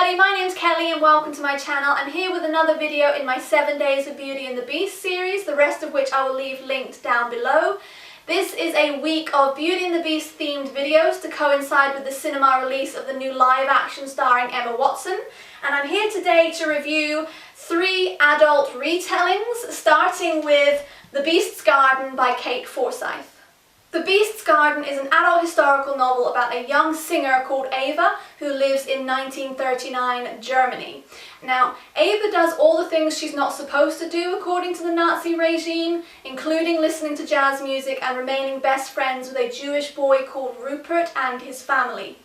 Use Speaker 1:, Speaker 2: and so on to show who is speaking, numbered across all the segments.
Speaker 1: everybody, my name's Kelly and welcome to my channel. I'm here with another video in my 7 Days of Beauty and the Beast series, the rest of which I will leave linked down below. This is a week of Beauty and the Beast themed videos to coincide with the cinema release of the new live action starring Emma Watson. And I'm here today to review 3 adult retellings, starting with The Beast's Garden by Kate Forsyth. The Beast's Garden is an adult historical novel about a young singer called Ava who lives in 1939 Germany. Now, Ava does all the things she's not supposed to do according to the Nazi regime, including listening to jazz music and remaining best friends with a Jewish boy called Rupert and his family.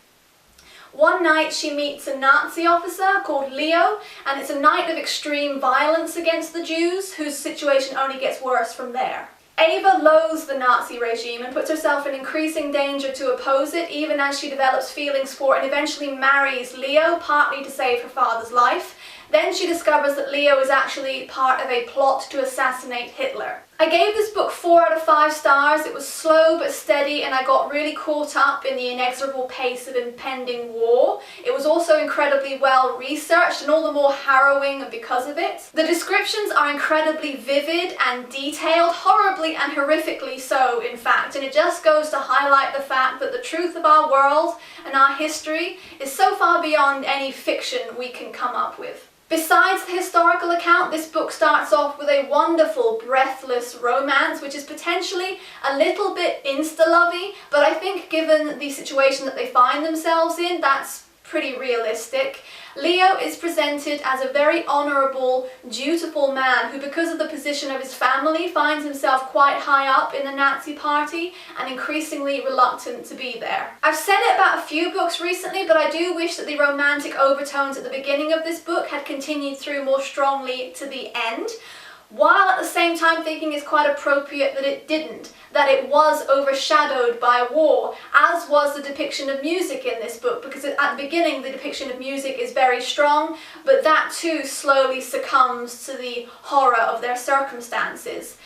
Speaker 1: One night she meets a Nazi officer called Leo, and it's a night of extreme violence against the Jews, whose situation only gets worse from there. Ava loathes the Nazi regime and puts herself in increasing danger to oppose it, even as she develops feelings for and eventually marries Leo, partly to save her father's life. Then she discovers that Leo is actually part of a plot to assassinate Hitler. I gave this book 4 out of 5 stars. It was slow but steady, and I got really caught up in the inexorable pace of impending war. It was also incredibly well researched and all the more harrowing because of it. The descriptions are incredibly vivid and detailed, horribly and horrifically so in fact, and it just goes to highlight the fact that the truth of our world and our history is so far beyond any fiction we can come up with. Besides the historical account, this book starts off with a wonderful, breathless romance, which is potentially a little bit insta-lovey, but I think given the situation that they find themselves in, that's pretty realistic. Leo is presented as a very honourable, dutiful man who, because of the position of his family, finds himself quite high up in the Nazi party and increasingly reluctant to be there. I've said it about a few books recently, but I do wish that the romantic overtones at the beginning of this book had continued through more strongly to the end, while at the same time thinking it's quite appropriate that it didn't, that it was overshadowed by war, as was the depiction of music in this book, because at the beginning the depiction of music is very strong, but that too slowly succumbs to the horror of their circumstances.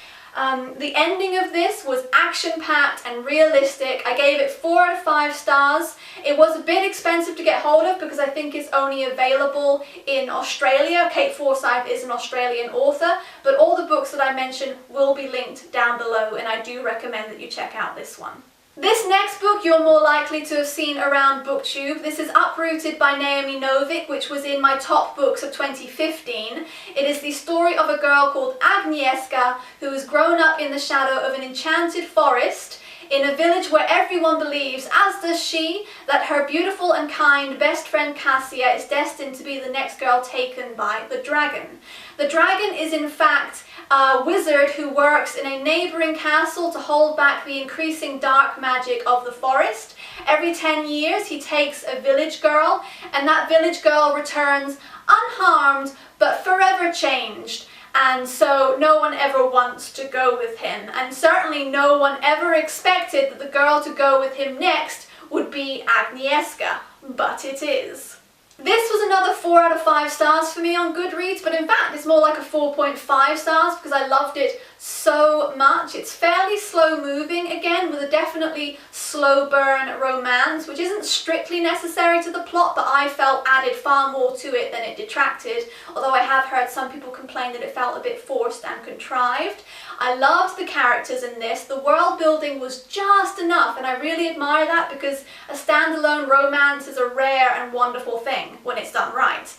Speaker 1: The ending of this was action-packed and realistic. I gave it 4 out of 5 stars. It was a bit expensive to get hold of because I think it's only available in Australia. Kate Forsyth is an Australian author, but all the books that I mentioned will be linked down below, and I do recommend that you check out this one. This next book you're more likely to have seen around BookTube. This is Uprooted by Naomi Novik, which was in my top books of 2015. It is the story of a girl called Agnieszka who has grown up in the shadow of an enchanted forest in a village where everyone believes, as does she, that her beautiful and kind best friend Cassia is destined to be the next girl taken by the dragon. The dragon is in fact a wizard who works in a neighbouring castle to hold back the increasing dark magic of the forest. Every 10 years he takes a village girl, and that village girl returns unharmed but forever changed. And so no one ever wants to go with him, and certainly no one ever expected that the girl to go with him next would be Agnieszka, but it is. This was another 4 out of 5 stars for me on Goodreads, but in fact it's more like a 4.5 stars because I loved it so much. It's fairly slow moving, again, with a definitely slow burn romance, which isn't strictly necessary to the plot, but I felt added far more to it than it detracted, although I have heard some people complain that it felt a bit forced and contrived. I loved the characters in this. The world building was just enough, and I really admire that because a standalone romance is a rare and wonderful thing when it's done right.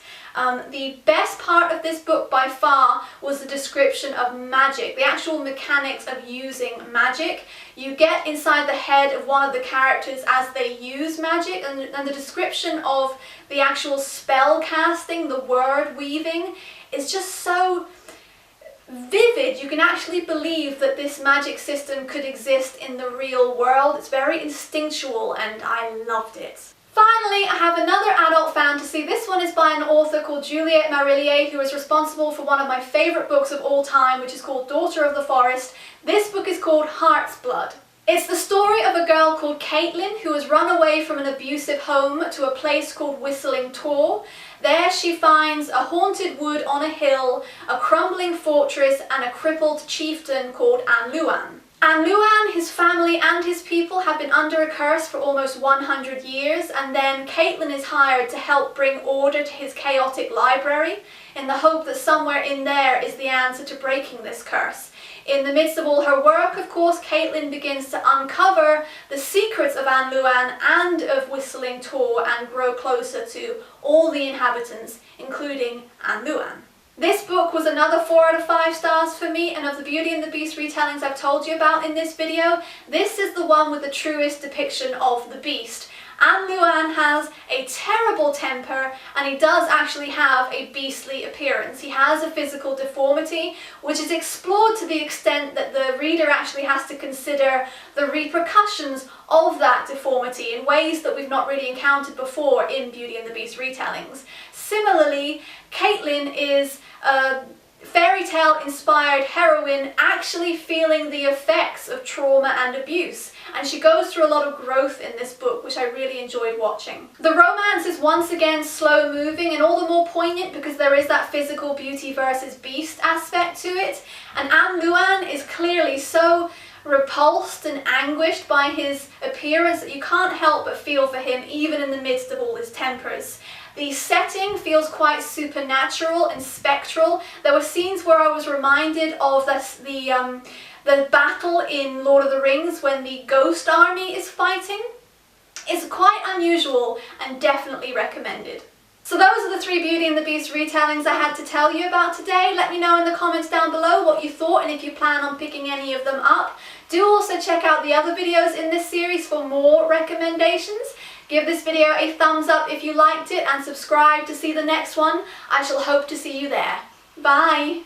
Speaker 1: The best part of this book by far was the description of magic, the actual mechanics of using magic. You get inside the head of one of the characters as they use magic, and the description of the actual spell casting, the word weaving, is just so vivid. You can actually believe that this magic system could exist in the real world. It's very instinctual and I loved it. Finally, I have another adult fantasy. This one is by an author called Juliet Marillier, who is responsible for one of my favourite books of all time, which is called Daughter of the Forest. This book is called Heart's Blood. It's the story of a girl called Caitlin who has run away from an abusive home to a place called Whistling Tor. There she finds a haunted wood on a hill, a crumbling fortress, and a crippled chieftain called Anluan. And Luan, his family and his people have been under a curse for almost 100 years, and then Caitlin is hired to help bring order to his chaotic library in the hope that somewhere in there is the answer to breaking this curse. In the midst of all her work, of course, Caitlin begins to uncover the secrets of An Luan and of Whistling Tor and grow closer to all the inhabitants, including An Luan. This book was another 4 out of 5 stars for me, and of the Beauty and the Beast retellings I've told you about in this video, this is the one with the truest depiction of the Beast. An Luan has a terrible temper, and he does actually have a beastly appearance. He has a physical deformity, which is explored to the extent that the reader actually has to consider the repercussions of that deformity in ways that we've not really encountered before in Beauty and the Beast retellings. Similarly, Caitlin is a fairy tale inspired heroine actually feeling the effects of trauma and abuse, and she goes through a lot of growth in this book, which I really enjoyed watching. The romance is once again slow moving and all the more poignant because there is that physical beauty versus beast aspect to it, and An Luan is clearly so repulsed and anguished by his appearance that you can't help but feel for him even in the midst of all his tempers. The setting feels quite supernatural and spectral. There were scenes where I was reminded of the battle in Lord of the Rings when the ghost army is fighting. It's quite unusual and definitely recommended. So those are the 3 Beauty and the Beast retellings I had to tell you about today. Let me know in the comments down below what you thought and if you plan on picking any of them up. Do also check out the other videos in this series for more recommendations. Give this video a thumbs up if you liked it and subscribe to see the next one. I shall hope to see you there. Bye!